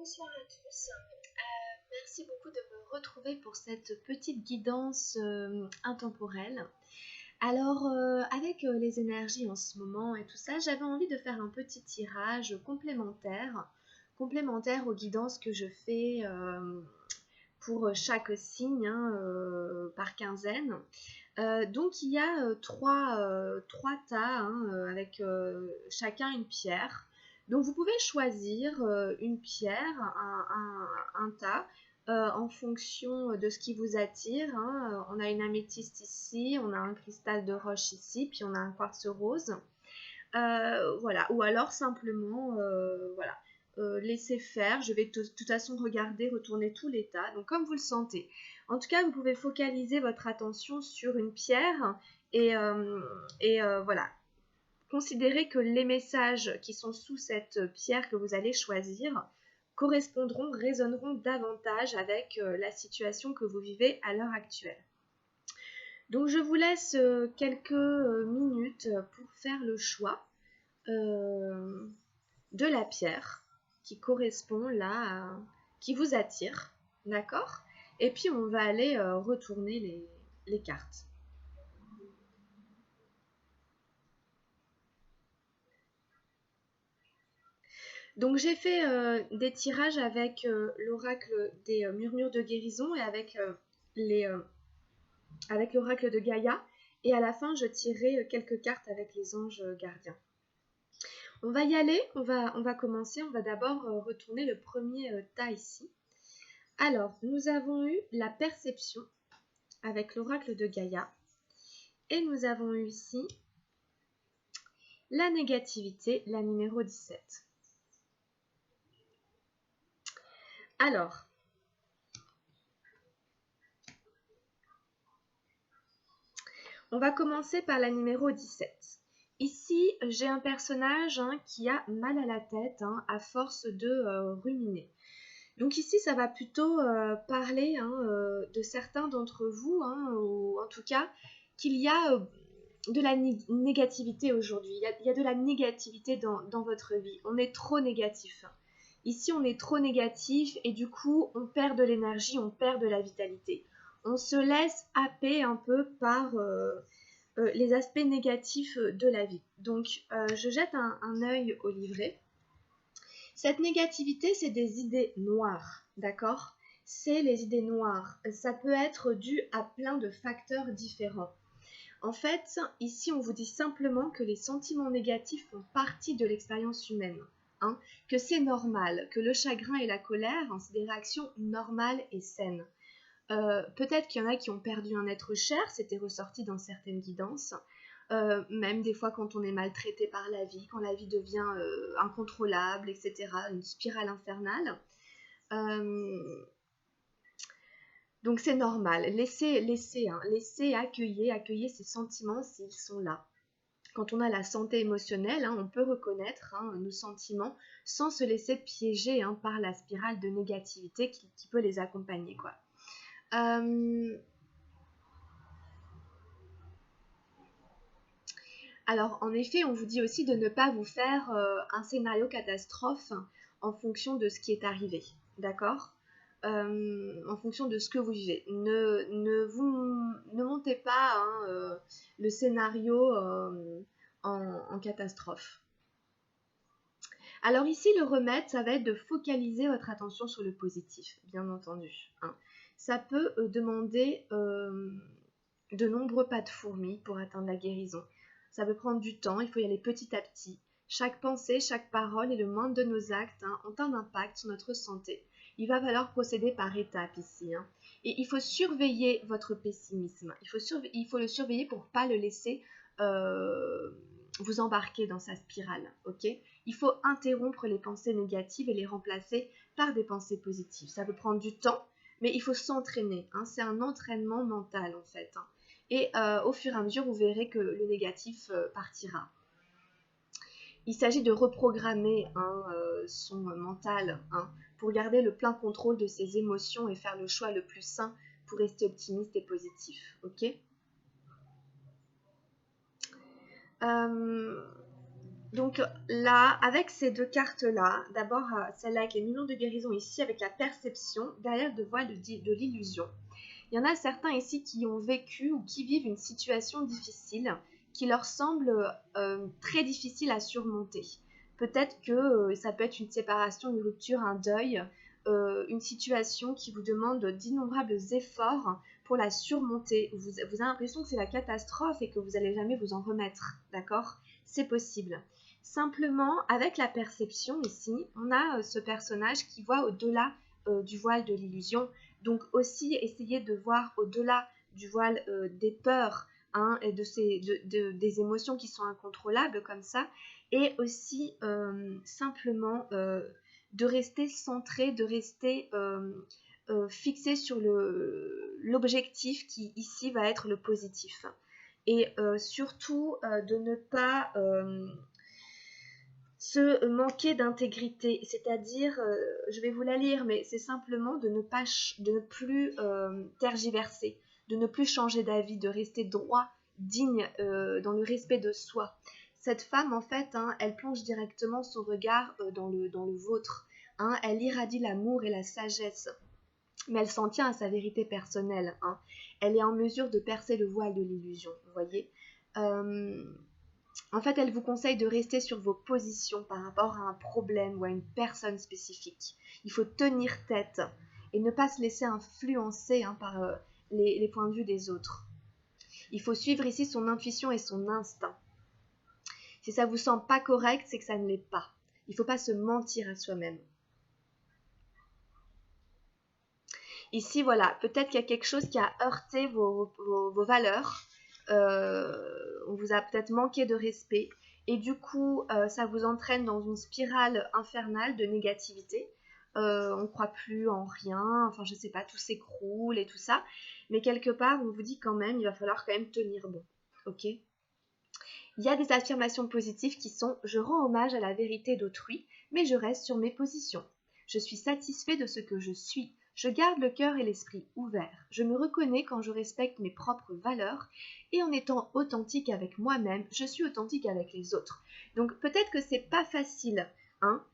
Bonsoir à tous. Merci beaucoup de me retrouver pour cette petite guidance intemporelle. Alors, avec les énergies en ce moment et tout ça, j'avais envie de faire un petit tirage complémentaire aux guidances que je fais pour chaque signe par quinzaine. Donc, il y a trois tas avec chacun une pierre. Donc vous pouvez choisir une pierre, un tas, en fonction de ce qui vous attire. On a une améthyste ici, on a un cristal de roche ici, puis on a un quartz rose. Voilà, ou alors simplement, voilà, laisser faire. Je vais de toute façon regarder, retourner tous les tas, donc comme vous le sentez. En tout cas, vous pouvez focaliser votre attention sur une pierre et voilà. Considérez que les messages qui sont sous cette pierre que vous allez choisir correspondront, résonneront davantage avec la situation que vous vivez à l'heure actuelle. Donc je vous laisse quelques minutes pour faire le choix de la pierre qui correspond là, qui vous attire, d'accord? Et puis on va aller retourner les cartes. Donc j'ai fait des tirages avec l'oracle des murmures de guérison et avec l'oracle de Gaïa. Et à la fin, je tirerai quelques cartes avec les anges gardiens. On va y aller, on va commencer. On va d'abord retourner le premier tas ici. Alors, nous avons eu la perception avec l'oracle de Gaïa. Et nous avons eu ici la négativité, la numéro 17. Alors, on va commencer par la numéro 17. Ici, j'ai un personnage qui a mal à la tête à force de ruminer. Donc ici, ça va plutôt parler de certains d'entre vous, ou en tout cas qu'il y a de la négativité aujourd'hui. Il y a de la négativité dans votre vie. On est trop négatif. Ici, on est trop négatif et du coup, on perd de l'énergie, on perd de la vitalité. On se laisse happer un peu par les aspects négatifs de la vie. Donc, je jette un œil au livret. Cette négativité, c'est des idées noires, d'accord? C'est les idées noires. Ça peut être dû à plein de facteurs différents. En fait, ici, on vous dit simplement que les sentiments négatifs font partie de l'expérience humaine. Que c'est normal, que le chagrin et la colère, c'est des réactions normales et saines. Peut-être qu'il y en a qui ont perdu un être cher, c'était ressorti dans certaines guidances. Même des fois quand on est maltraité par la vie, quand la vie devient incontrôlable, etc., une spirale infernale. Donc c'est normal, laissez accueillir ces sentiments s'ils sont là. Quand on a la santé émotionnelle, on peut reconnaître nos sentiments sans se laisser piéger par la spirale de négativité qui peut les accompagner, quoi. Alors, en effet, on vous dit aussi de ne pas vous faire un scénario catastrophe en fonction de ce qui est arrivé, d'accord? En fonction de ce que vous vivez. Ne montez pas le scénario en catastrophe. Alors ici, le remède, ça va être de focaliser votre attention sur le positif, bien entendu. Ça peut demander de nombreux pas de fourmi pour atteindre la guérison. Ça peut prendre du temps, il faut y aller petit à petit. Chaque pensée, chaque parole et le moindre de nos actes ont un impact sur notre santé. Il va falloir procéder par étapes ici. Et il faut surveiller votre pessimisme. Il faut le surveiller pour ne pas le laisser vous embarquer dans sa spirale. Okay ? Il faut interrompre les pensées négatives et les remplacer par des pensées positives. Ça peut prendre du temps, mais il faut s'entraîner. C'est un entraînement mental en fait. Et au fur et à mesure, vous verrez que le négatif partira. Il s'agit de reprogrammer son mental pour garder le plein contrôle de ses émotions et faire le choix le plus sain pour rester optimiste et positif. Ok ? Donc là, avec ces deux cartes-là, d'abord celle-là avec les millions de guérison ici, avec la perception, derrière le voile de l'illusion. Il y en a certains ici qui ont vécu ou qui vivent une situation difficile, qui leur semble très difficile à surmonter. Peut-être que ça peut être une séparation, une rupture, un deuil, une situation qui vous demande d'innombrables efforts pour la surmonter. Vous avez l'impression que c'est la catastrophe et que vous n'allez jamais vous en remettre, d'accord? C'est possible. Simplement, avec la perception ici, on a ce personnage qui voit au-delà du voile de l'illusion. Donc aussi, essayer de voir au-delà du voile des peurs, hein, et des émotions qui sont incontrôlables comme ça, et aussi simplement de rester centré, de rester fixé sur l'objectif qui ici va être le positif. Et surtout de ne pas se manquer d'intégrité, c'est-à-dire, je vais vous la lire, mais c'est simplement de ne plus tergiverser, de ne plus changer d'avis, de rester droit, digne, dans le respect de soi. Cette femme, en fait, hein, elle plonge directement son regard dans le vôtre. Hein, elle irradie l'amour et la sagesse, mais elle s'en tient à sa vérité personnelle. Hein. Elle est en mesure de percer le voile de l'illusion, vous voyez. En fait, elle vous conseille de rester sur vos positions par rapport à un problème ou à une personne spécifique. Il faut tenir tête et ne pas se laisser influencer par les points de vue des autres. Il faut suivre ici son intuition et son instinct. Si ça vous semble pas correct, c'est que ça ne l'est pas. Il ne faut pas se mentir à soi-même. Ici, voilà, peut-être qu'il y a quelque chose qui a heurté vos valeurs. On vous a peut-être manqué de respect. Et du coup, ça vous entraîne dans une spirale infernale de négativité. On ne croit plus en rien, enfin je sais pas, tout s'écroule et tout ça. Mais quelque part, on vous dit quand même, il va falloir quand même tenir bon. Ok ? Il y a des affirmations positives qui sont « Je rends hommage à la vérité d'autrui, mais je reste sur mes positions. Je suis satisfait de ce que je suis. Je garde le cœur et l'esprit ouverts. Je me reconnais quand je respecte mes propres valeurs et en étant authentique avec moi-même, je suis authentique avec les autres. » Donc peut-être que c'est pas facile, hein.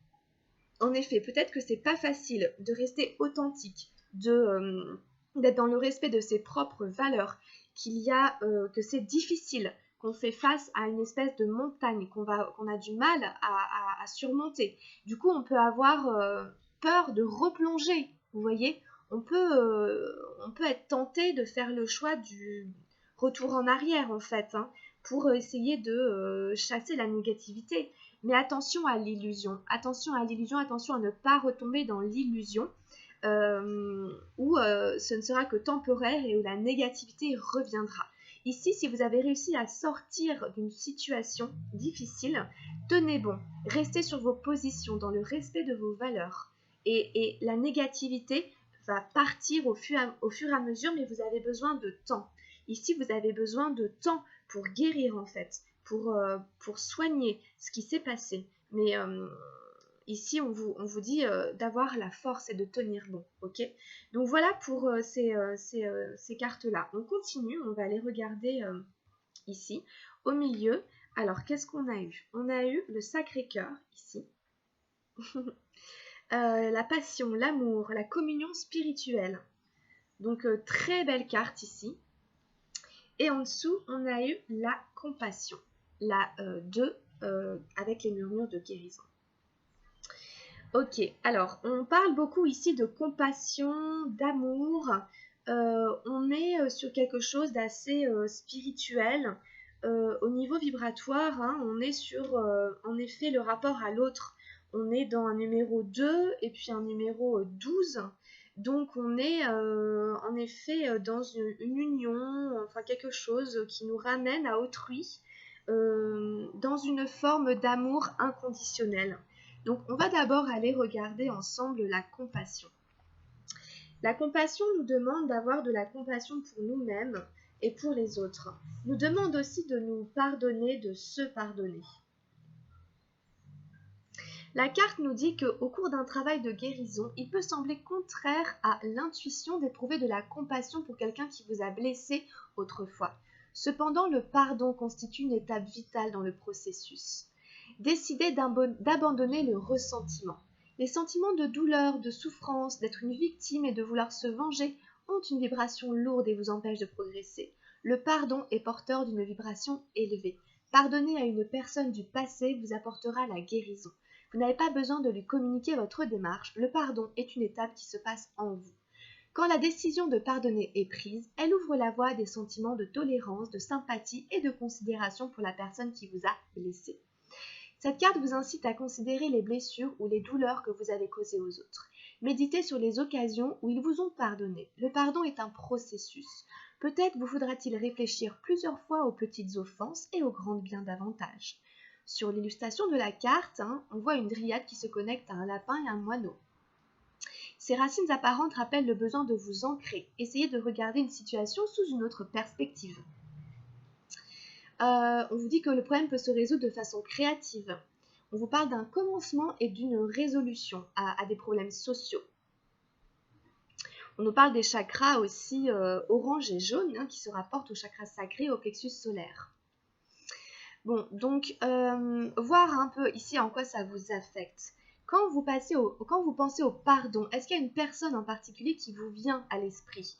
En effet, peut-être que c'est pas facile de rester authentique, d'être dans le respect de ses propres valeurs, que c'est difficile, qu'on fait face à une espèce de montagne qu'on a du mal à surmonter. Du coup, on peut avoir peur de replonger. Vous voyez, on peut être tenté de faire le choix du retour en arrière, en fait, hein, pour essayer de chasser la négativité. Mais attention à l'illusion, attention à ne pas retomber dans l'illusion où ce ne sera que temporaire et où la négativité reviendra. Ici, si vous avez réussi à sortir d'une situation difficile, tenez bon, restez sur vos positions dans le respect de vos valeurs. Et la négativité va partir au fur et à mesure, mais vous avez besoin de temps. Ici, vous avez besoin de temps pour guérir en fait, pour soigner ce qui s'est passé. Mais ici, on vous dit d'avoir la force et de tenir bon, ok? Donc voilà pour ces cartes-là. On continue, on va aller regarder ici, au milieu. Alors, qu'est-ce qu'on a eu? On a eu le Sacré-Cœur, ici. La passion, l'amour, la communion spirituelle. Donc, très belle carte ici. Et en dessous, on a eu la compassion, la 2 avec les murmures de guérison. Ok, alors on parle beaucoup ici de compassion, d'amour. On est sur quelque chose d'assez spirituel. Au niveau vibratoire, hein, on est sur en effet le rapport à l'autre. On est dans un numéro 2 et puis un numéro 12. Donc on est en effet dans une union, enfin quelque chose qui nous ramène à autrui, dans une forme d'amour inconditionnel. Donc on va d'abord aller regarder ensemble la compassion. La compassion nous demande d'avoir de la compassion pour nous-mêmes et pour les autres. Nous demande aussi de nous pardonner, de se pardonner. La carte nous dit qu'au cours d'un travail de guérison, il peut sembler contraire à l'intuition d'éprouver de la compassion pour quelqu'un qui vous a blessé autrefois. Cependant, le pardon constitue une étape vitale dans le processus. Décidez d'abandonner le ressentiment. Les sentiments de douleur, de souffrance, d'être une victime et de vouloir se venger ont une vibration lourde et vous empêchent de progresser. Le pardon est porteur d'une vibration élevée. Pardonner à une personne du passé vous apportera la guérison. Vous n'avez pas besoin de lui communiquer votre démarche. Le pardon est une étape qui se passe en vous. Quand la décision de pardonner est prise, elle ouvre la voie à des sentiments de tolérance, de sympathie et de considération pour la personne qui vous a blessé. Cette carte vous incite à considérer les blessures ou les douleurs que vous avez causées aux autres. Méditez sur les occasions où ils vous ont pardonné. Le pardon est un processus. Peut-être vous faudra-t-il réfléchir plusieurs fois aux petites offenses et aux grandes bien davantage. Sur l'illustration de la carte, on voit une dryade qui se connecte à un lapin et un moineau. Ces racines apparentes rappellent le besoin de vous ancrer. Essayez de regarder une situation sous une autre perspective. On vous dit que le problème peut se résoudre de façon créative. On vous parle d'un commencement et d'une résolution à des problèmes sociaux. On nous parle des chakras aussi orange et jaune qui se rapportent au chakra sacré et au plexus solaire. Bon, donc, voir un peu ici en quoi ça vous affecte. Quand vous pensez au pardon, est-ce qu'il y a une personne en particulier qui vous vient à l'esprit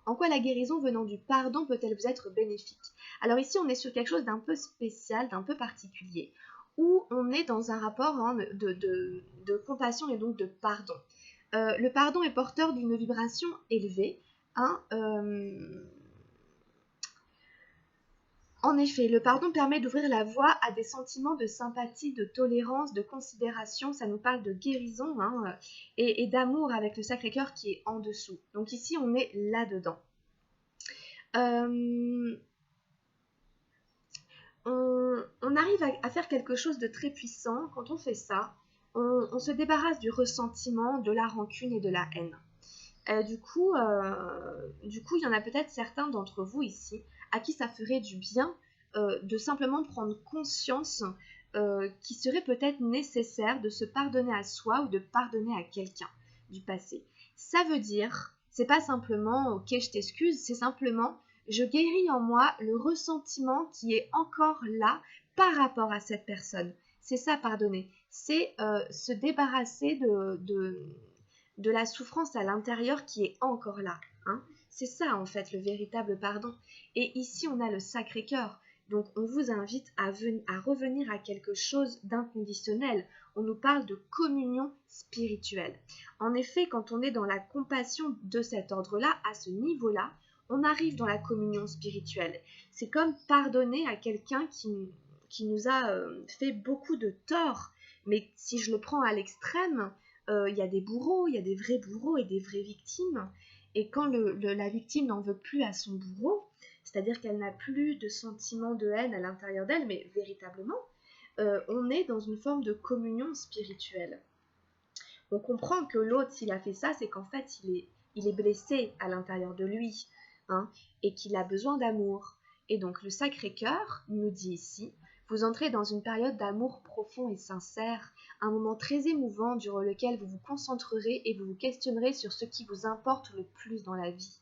En quoi la guérison venant du pardon peut-elle vous être bénéfique? Alors ici, on est sur quelque chose d'un peu spécial, d'un peu particulier, où on est dans un rapport de compassion et donc de pardon. Le pardon est porteur d'une vibration élevée. En effet, le pardon permet d'ouvrir la voie à des sentiments de sympathie, de tolérance, de considération. Ça nous parle de guérison et d'amour avec le Sacré-Cœur qui est en dessous. Donc ici, on est là-dedans. On arrive à faire quelque chose de très puissant. Quand on fait ça, on se débarrasse du ressentiment, de la rancune et de la haine. Du coup, il y en a peut-être certains d'entre vous ici à qui ça ferait du bien de simplement prendre conscience qu'il serait peut-être nécessaire de se pardonner à soi ou de pardonner à quelqu'un du passé. Ça veut dire, c'est pas simplement « ok, je t'excuse », c'est simplement « je guéris en moi le ressentiment qui est encore là par rapport à cette personne ». C'est ça, pardonner. C'est se débarrasser de la souffrance à l'intérieur qui est encore là. C'est ça en fait le véritable pardon. Et ici on a le Sacré-Cœur. Donc on vous invite à revenir à quelque chose d'inconditionnel. On nous parle de communion spirituelle. En effet, quand on est dans la compassion de cet ordre-là, à ce niveau-là, on arrive dans la communion spirituelle. C'est comme pardonner à quelqu'un qui nous a fait beaucoup de tort. Mais si je le prends à l'extrême, il y a des bourreaux, il y a des vrais bourreaux et des vraies victimes. Et quand la victime n'en veut plus à son bourreau, c'est-à-dire qu'elle n'a plus de sentiment de haine à l'intérieur d'elle, mais véritablement, on est dans une forme de communion spirituelle. On comprend que l'autre, s'il a fait ça, c'est qu'en fait, il est blessé à l'intérieur de lui, et qu'il a besoin d'amour. Et donc, le Sacré-Cœur nous dit ici, vous entrez dans une période d'amour profond et sincère, un moment très émouvant durant lequel vous vous concentrerez et vous vous questionnerez sur ce qui vous importe le plus dans la vie.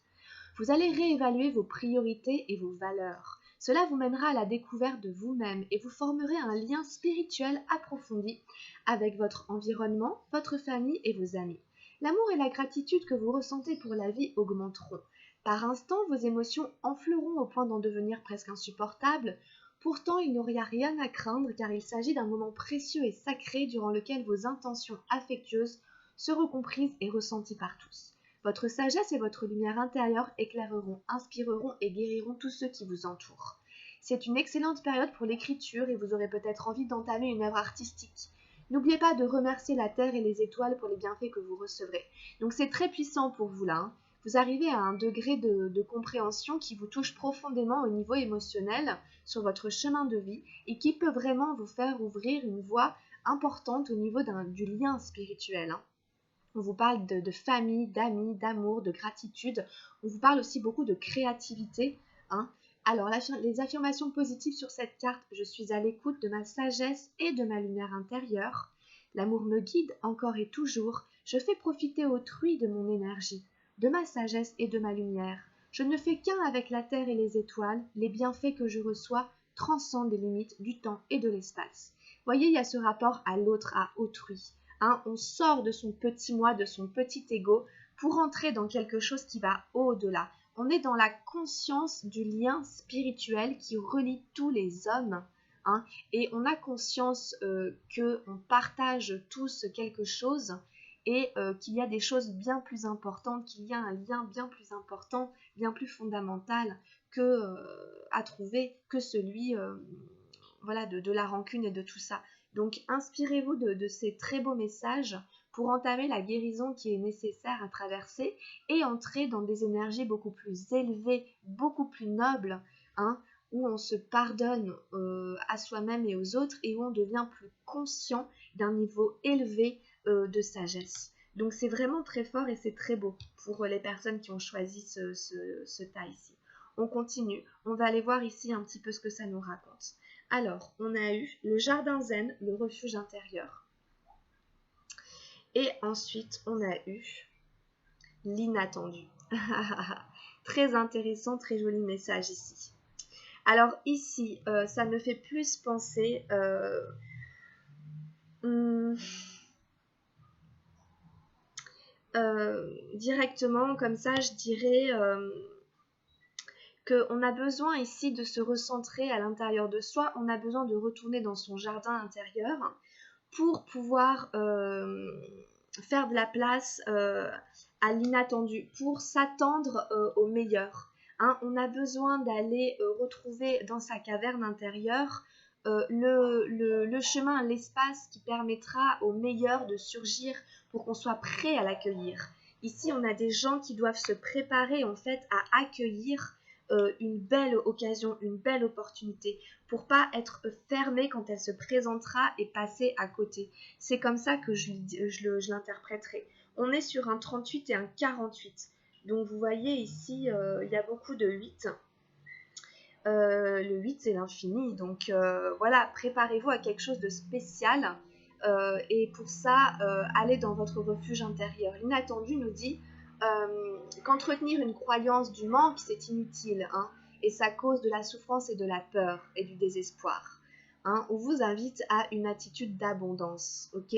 Vous allez réévaluer vos priorités et vos valeurs. Cela vous mènera à la découverte de vous-même et vous formerez un lien spirituel approfondi avec votre environnement, votre famille et vos amis. L'amour et la gratitude que vous ressentez pour la vie augmenteront. Par instants, vos émotions enfleront au point d'en devenir presque insupportables. Pourtant, il n'y aura rien à craindre car il s'agit d'un moment précieux et sacré durant lequel vos intentions affectueuses seront comprises et ressenties par tous. Votre sagesse et votre lumière intérieure éclaireront, inspireront et guériront tous ceux qui vous entourent. C'est une excellente période pour l'écriture et vous aurez peut-être envie d'entamer une œuvre artistique. N'oubliez pas de remercier la terre et les étoiles pour les bienfaits que vous recevrez. Donc c'est très puissant pour vous là. Vous arrivez à un degré de compréhension qui vous touche profondément au niveau émotionnel sur votre chemin de vie et qui peut vraiment vous faire ouvrir une voie importante au niveau du lien spirituel. On vous parle de famille, d'amis, d'amour, de gratitude. On vous parle aussi beaucoup de créativité. Alors, les affirmations positives sur cette carte, je suis à l'écoute de ma sagesse et de ma lumière intérieure. L'amour me guide encore et toujours. Je fais profiter autrui de mon énergie, de ma sagesse et de ma lumière. Je ne fais qu'un avec la terre et les étoiles. Les bienfaits que je reçois transcendent les limites du temps et de l'espace. Voyez, il y a ce rapport à l'autre, à autrui. Hein, on sort de son petit moi, de son petit ego, pour entrer dans quelque chose qui va au-delà. On est dans la conscience du lien spirituel qui relie tous les hommes. Hein, et on a conscience qu'on partage tous quelque chose et qu'il y a des choses bien plus importantes, qu'il y a un lien bien plus important, bien plus fondamental à trouver que celui voilà, de la rancune et de tout ça. Donc inspirez-vous de ces très beaux messages pour entamer la guérison qui est nécessaire à traverser et entrer dans des énergies beaucoup plus élevées, beaucoup plus nobles, hein, où on se pardonne à soi-même et aux autres et où on devient plus conscient d'un niveau élevé de sagesse. Donc c'est vraiment très fort et c'est très beau pour les personnes qui ont choisi ce tas ici. On continue, on va aller voir ici un petit peu ce que ça nous raconte. Alors, on a eu le jardin zen, le refuge intérieur. Et ensuite, on a eu l'inattendu. Très intéressant, très joli message ici. Alors ici, ça me fait plus penser directement, comme ça, je dirais qu'on a besoin ici de se recentrer à l'intérieur de soi, on a besoin de retourner dans son jardin intérieur pour pouvoir faire de la place à l'inattendu, pour s'attendre au meilleur. Hein, on a besoin d'aller retrouver dans sa caverne intérieure le chemin, l'espace qui permettra au meilleur de surgir pour qu'on soit prêt à l'accueillir. Ici, on a des gens qui doivent se préparer en fait à accueillir une belle occasion, une belle opportunité, pour pas être fermé quand elle se présentera et passer à côté. C'est comme ça que je l'interpréterai. On est sur un 38 et un 48. Donc vous voyez ici, il y a beaucoup de 8. Le 8 c'est l'infini. Donc voilà, préparez-vous à quelque chose de spécial. Et pour ça, allez dans votre refuge intérieur. L'inattendu nous dit qu'entretenir une croyance du manque, c'est inutile, hein, et ça cause de la souffrance et de la peur et du désespoir. Hein. On vous invite à une attitude d'abondance, ok ?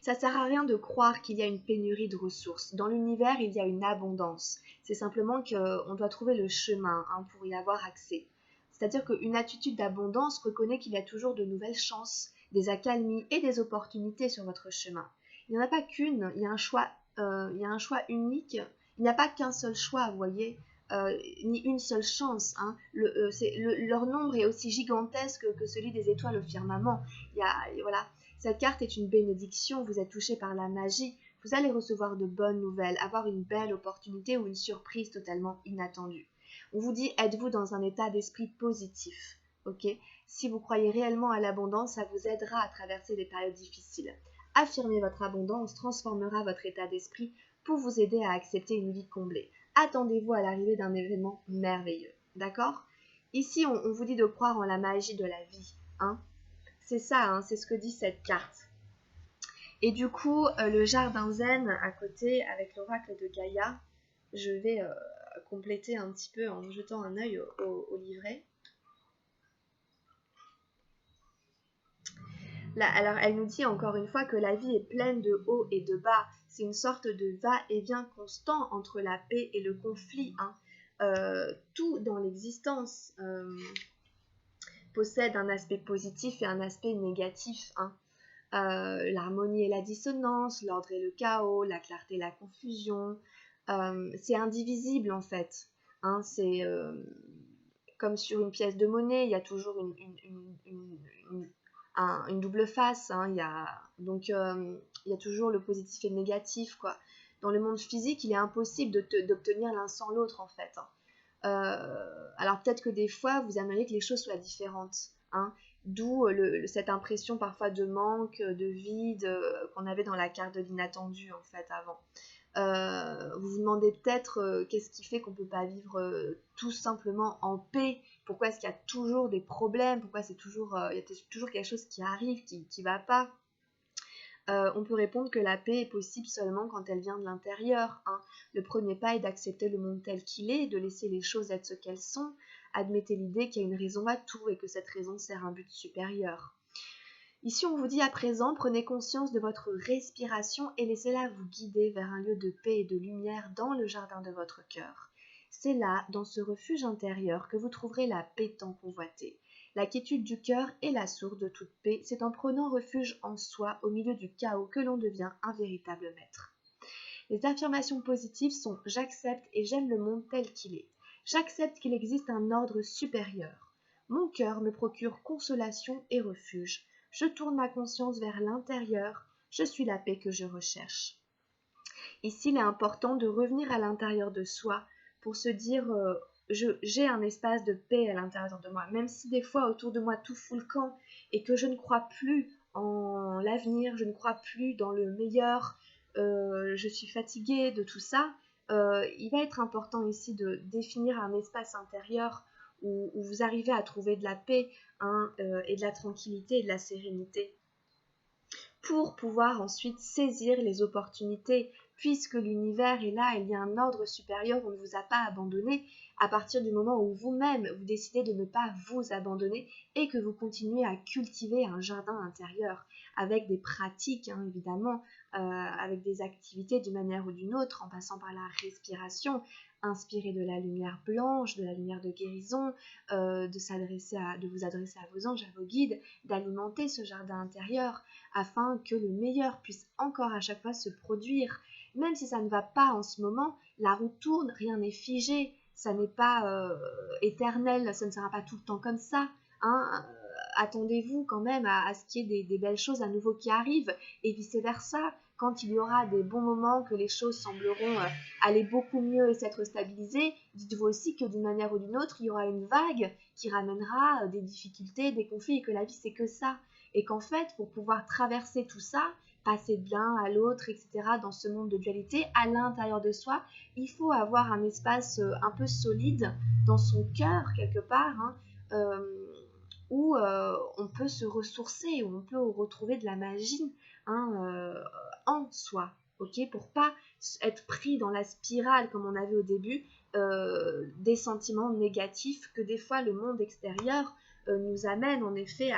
Ça sert à rien de croire qu'il y a une pénurie de ressources. Dans l'univers, il y a une abondance. C'est simplement qu'on doit trouver le chemin, hein, pour y avoir accès. C'est-à-dire qu'une attitude d'abondance reconnaît qu'il y a toujours de nouvelles chances, des accalmies et des opportunités sur votre chemin. Il n'y en a pas qu'une, il y a un choix unique. Il n'y a pas qu'un seul choix, vous voyez, ni une seule chance. Hein. Leur nombre est aussi gigantesque que celui des étoiles au firmament. Voilà. Cette carte est une bénédiction, vous êtes touché par la magie, vous allez recevoir de bonnes nouvelles, avoir une belle opportunité ou une surprise totalement inattendue. On vous dit, êtes-vous dans un état d'esprit positif, ok ? Si vous croyez réellement à l'abondance, ça vous aidera à traverser des périodes difficiles. Affirmer votre abondance transformera votre état d'esprit pour vous aider à accepter une vie comblée. Attendez-vous à l'arrivée d'un événement merveilleux, d'accord ? Ici, on vous dit de croire en la magie de la vie, hein ? C'est ça, hein, c'est ce que dit cette carte. Et du coup, le jardin zen à côté avec l'oracle de Gaïa, je vais compléter un petit peu en jetant un œil au livret. Là, alors, elle nous dit encore une fois que la vie est pleine de hauts et de bas. C'est une sorte de va-et-vient constant entre la paix et le conflit. Hein. Tout dans l'existence possède un aspect positif et un aspect négatif. Hein. L'harmonie et la dissonance, l'ordre et le chaos, la clarté et la confusion. C'est indivisible en fait. Hein, c'est comme sur une pièce de monnaie, il y a toujours une double face. Hein, donc il y a toujours le positif et le négatif, quoi. Dans le monde physique, il est impossible d'obtenir l'un sans l'autre en fait. Hein. Alors peut-être que des fois, vous aimeriez que les choses soient différentes. Hein. D'où cette impression parfois de manque, de vide qu'on avait dans la carte de l'inattendu en fait avant. Vous vous demandez peut-être qu'est-ce qui fait qu'on ne peut pas vivre tout simplement en paix. Pourquoi est-ce qu'il y a toujours des problèmes? Pourquoi il y a toujours quelque chose qui arrive, qui ne va pas? On peut répondre que la paix est possible seulement quand elle vient de l'intérieur. Hein. Le premier pas est d'accepter le monde tel qu'il est, de laisser les choses être ce qu'elles sont, admettez l'idée qu'il y a une raison à tout et que cette raison sert un but supérieur. Ici, on vous dit à présent, prenez conscience de votre respiration et laissez-la vous guider vers un lieu de paix et de lumière dans le jardin de votre cœur. C'est là, dans ce refuge intérieur, que vous trouverez la paix tant convoitée. La quiétude du cœur est la source de toute paix. C'est en prenant refuge en soi, au milieu du chaos, que l'on devient un véritable maître. Les affirmations positives sont « j'accepte et j'aime le monde tel qu'il est ». J'accepte qu'il existe un ordre supérieur. Mon cœur me procure consolation et refuge. Je tourne ma conscience vers l'intérieur. Je suis la paix que je recherche. Ici, il est important de revenir à l'intérieur de soi pour se dire j'ai un espace de paix à l'intérieur de moi. Même si des fois autour de moi tout fout le camp et que je ne crois plus en l'avenir, je ne crois plus dans le meilleur, je suis fatiguée de tout ça, il va être important ici de définir un espace intérieur où vous arrivez à trouver de la paix et de la tranquillité et de la sérénité pour pouvoir ensuite saisir les opportunités, puisque l'univers est là, il y a un ordre supérieur, on ne vous a pas abandonné à partir du moment où vous-même vous décidez de ne pas vous abandonner et que vous continuez à cultiver un jardin intérieur avec des pratiques, évidemment, avec des activités d'une manière ou d'une autre, en passant par la respiration, inspirer de la lumière blanche, de la lumière de guérison, de vous adresser à vos anges, à vos guides, d'alimenter ce jardin intérieur afin que le meilleur puisse encore à chaque fois se produire. Même si ça ne va pas en ce moment, la roue tourne, rien n'est figé, ça n'est pas éternel, ça ne sera pas tout le temps comme ça. Attendez-vous quand même à ce qu'il y ait des belles choses à nouveau qui arrivent et vice-versa. Quand il y aura des bons moments, que les choses sembleront aller beaucoup mieux et s'être stabilisées, dites-vous aussi que d'une manière ou d'une autre, il y aura une vague qui ramènera des difficultés, des conflits et que la vie c'est que ça. Et qu'en fait, pour pouvoir traverser tout ça, passer de l'un à l'autre, etc., dans ce monde de dualité, à l'intérieur de soi, il faut avoir un espace un peu solide dans son cœur, quelque part, où on peut se ressourcer, où on peut retrouver de la magie en soi, pour pas être pris dans la spirale, comme on avait au début, des sentiments négatifs que des fois le monde extérieur nous amène en effet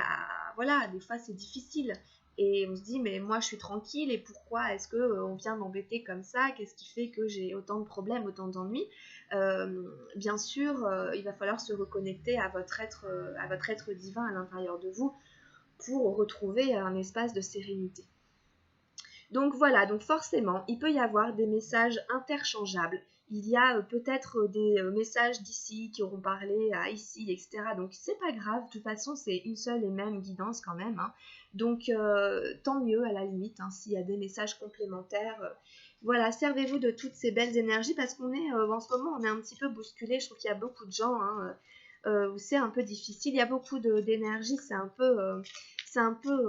voilà, des fois c'est difficile et on se dit mais moi je suis tranquille et pourquoi est-ce que on vient m'embêter comme ça, qu'est-ce qui fait que j'ai autant de problèmes, autant d'ennuis. Bien sûr il va falloir se reconnecter à votre être divin à l'intérieur de vous pour retrouver un espace de sérénité. Donc voilà, donc forcément, il peut y avoir des messages interchangeables. Il y a peut-être des messages d'ici qui auront parlé à ici, etc. Donc c'est pas grave, de toute façon c'est une seule et même guidance quand même. Donc tant mieux à la limite, s'il y a des messages complémentaires. Voilà, servez-vous de toutes ces belles énergies parce qu'on est en ce moment on est un petit peu bousculé. Je trouve qu'il y a beaucoup de gens où c'est un peu difficile. Il y a beaucoup d'énergie, c'est un peu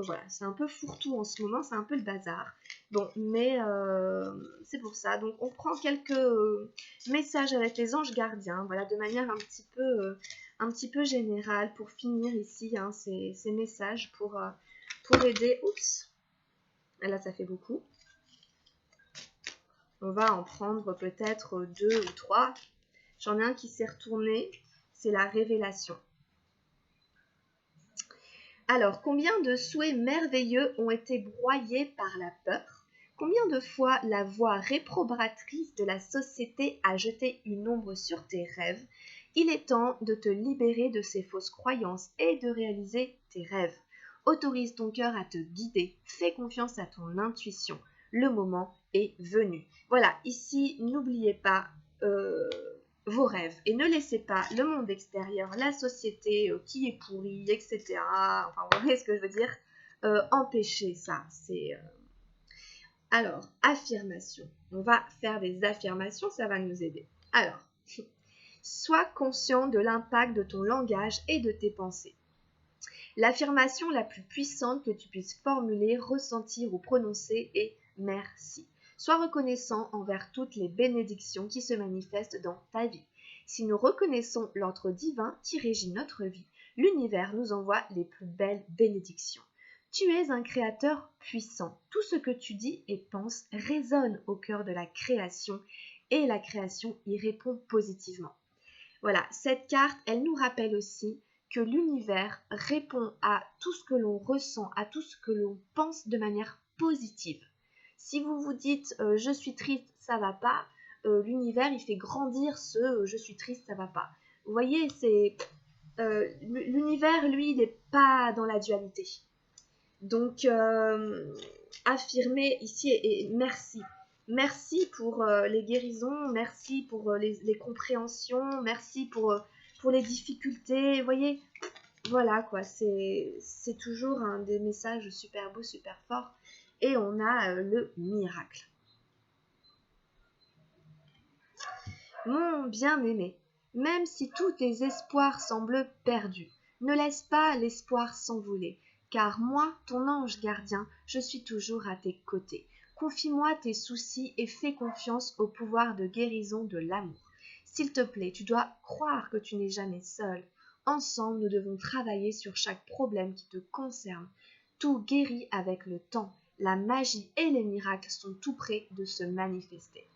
voilà, c'est un peu fourre-tout en ce moment, c'est un peu le bazar. Bon, mais c'est pour ça. Donc, on prend quelques messages avec les anges gardiens, voilà, de manière un petit peu générale pour finir ici ces messages pour aider. Oups, là, ça fait beaucoup. On va en prendre peut-être 2 ou 3. J'en ai un qui s'est retourné, c'est la révélation. Alors, combien de souhaits merveilleux ont été broyés par la peur? Combien de fois la voix réprobatrice de la société a jeté une ombre sur tes rêves? Il est temps de te libérer de ces fausses croyances et de réaliser tes rêves. Autorise ton cœur à te guider, fais confiance à ton intuition. Le moment est venu. Voilà, ici, n'oubliez pas vos rêves et ne laissez pas le monde extérieur, la société qui est pourrie, etc. Enfin, vous voyez ce que je veux dire, empêcher ça. Alors, affirmation. On va faire des affirmations, ça va nous aider. Alors, sois conscient de l'impact de ton langage et de tes pensées. L'affirmation la plus puissante que tu puisses formuler, ressentir ou prononcer est merci. Sois reconnaissant envers toutes les bénédictions qui se manifestent dans ta vie. Si nous reconnaissons l'ordre divin qui régit notre vie, l'univers nous envoie les plus belles bénédictions. Tu es un créateur puissant. Tout ce que tu dis et penses résonne au cœur de la création et la création y répond positivement. Voilà, cette carte, elle nous rappelle aussi que l'univers répond à tout ce que l'on ressent, à tout ce que l'on pense de manière positive. Si vous vous dites je suis triste, ça va pas, l'univers il fait grandir ce je suis triste, ça va pas. Vous voyez, c'est l'univers, lui, il n'est pas dans la dualité. Donc, affirmer ici et merci. Merci pour les guérisons, merci pour les compréhensions, merci pour les difficultés. Vous voyez, voilà quoi, c'est toujours un des messages super beaux, super forts. Et on a le miracle. Mon bien-aimé, même si tous tes espoirs semblent perdus, ne laisse pas l'espoir s'envoler, car moi, ton ange gardien, je suis toujours à tes côtés. Confie-moi tes soucis et fais confiance au pouvoir de guérison de l'amour. S'il te plaît, tu dois croire que tu n'es jamais seul. Ensemble, nous devons travailler sur chaque problème qui te concerne. Tout guérit avec le temps. La magie et les miracles sont tout près de se manifester.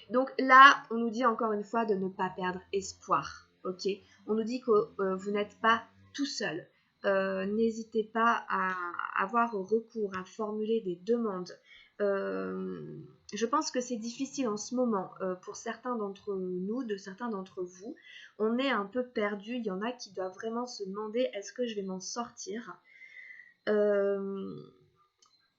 Donc là, on nous dit encore une fois de ne pas perdre espoir. Ok, on nous dit que vous n'êtes pas tout seul. N'hésitez pas à avoir recours, à formuler des demandes. Je pense que c'est difficile en ce moment pour certains d'entre nous, de certains d'entre vous. On est un peu perdu. Il y en a qui doivent vraiment se demander est-ce que je vais m'en sortir.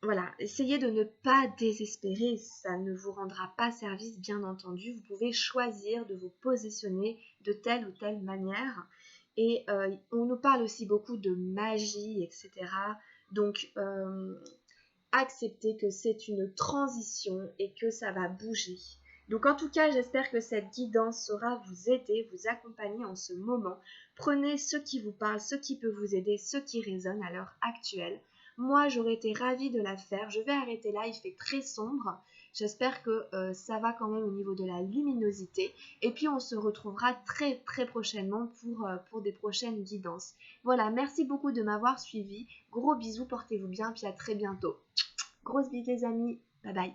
Voilà, essayez de ne pas désespérer, ça ne vous rendra pas service bien entendu. Vous pouvez choisir de vous positionner de telle ou telle manière. Et on nous parle aussi beaucoup de magie, etc. Donc, acceptez que c'est une transition et que ça va bouger. Donc en tout cas, j'espère que cette guidance saura vous aider, vous accompagner en ce moment. Prenez ce qui vous parle, ce qui peut vous aider, ce qui résonne à l'heure actuelle. Moi, j'aurais été ravie de la faire. Je vais arrêter là, il fait très sombre. J'espère que ça va quand même au niveau de la luminosité. Et puis, on se retrouvera très très prochainement pour des prochaines guidances. Voilà, merci beaucoup de m'avoir suivi. Gros bisous, portez-vous bien, puis à très bientôt. Grosse bise les amis, bye bye.